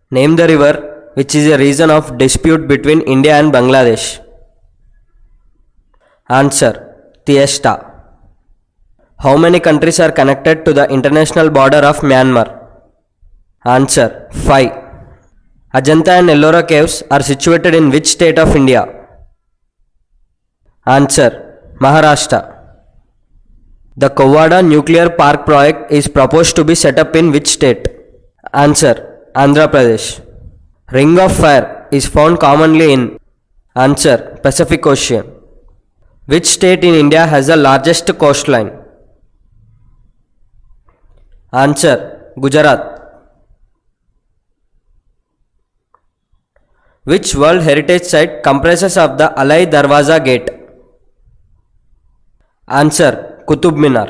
Name the river which is a reason of dispute between India and Bangladesh. Answer: Tiesta. How many countries are connected to the international border of Myanmar? Answer: 5. Ajanta and Ellora caves are situated in which state of India? Answer: Maharashtra. The Kovada Nuclear Park project is proposed to be set up in which state? Answer: Andhra Pradesh. Ring of fire is found commonly in? Answer: Pacific Ocean. Which state in India has the largest coastline? Answer: Gujarat. Which World Heritage Site comprises of the Alai Darwaza Gate? Answer: Qutub Minar.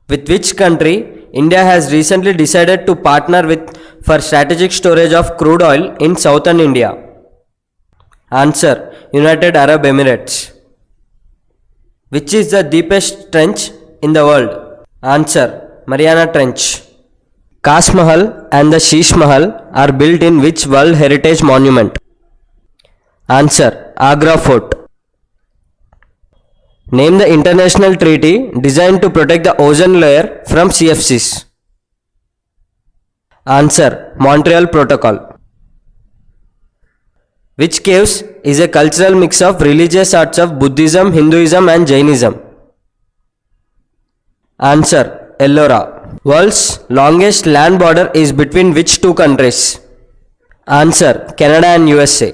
With which country India has recently decided to partner with for strategic storage of crude oil in southern India? Answer: United Arab Emirates. Which is the deepest trench in the world? Answer: Mariana Trench. Kas Mahal and the Sheesh Mahal are built in which World Heritage Monument? Answer: Agra Fort. Name the international treaty designed to protect the ozone layer from CFCs. Answer: Montreal Protocol. Which caves is a cultural mix of religious arts of Buddhism, Hinduism and Jainism? Answer: Ellora. World's longest land border is between which two countries? Answer: Canada and USA.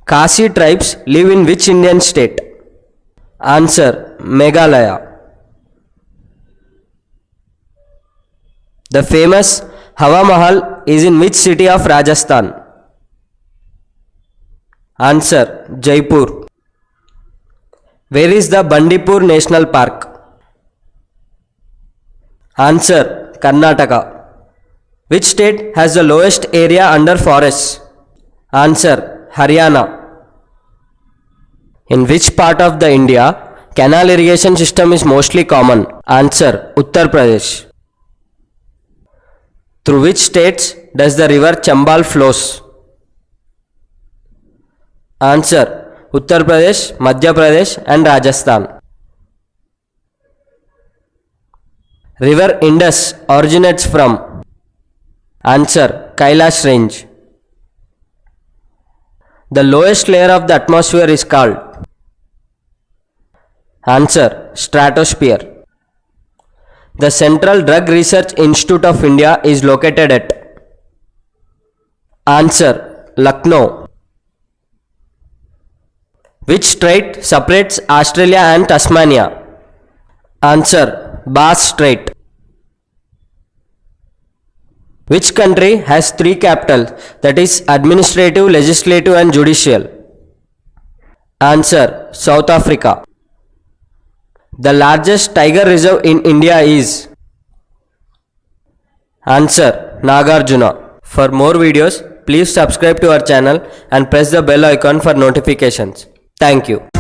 Khasi tribes live in which Indian state? Answer: Meghalaya. The famous Hawa Mahal is in which city of Rajasthan? Answer: Jaipur. Where is the Bandipur National Park? Answer: Karnataka. Which state has the lowest area under forests? Answer: Haryana. In which part of the India canal irrigation system is mostly common? Answer: Uttar Pradesh. Through which states does the river Chambal flows? Answer: Uttar Pradesh, Madhya Pradesh and Rajasthan. River Indus originates from? Answer: Kailash range. The lowest layer of the atmosphere is called? Answer: Stratosphere. The Central Drug Research Institute of India is located at? Answer: Lucknow. Which strait separates Australia and Tasmania? Answer: Bass Strait. Which country has 3 capitals, that is administrative, legislative and judicial? Answer: South Africa. The largest tiger reserve in India is? Answer: Nagarjuna. For more videos, please subscribe to our channel and press the bell icon for notifications. Thank you.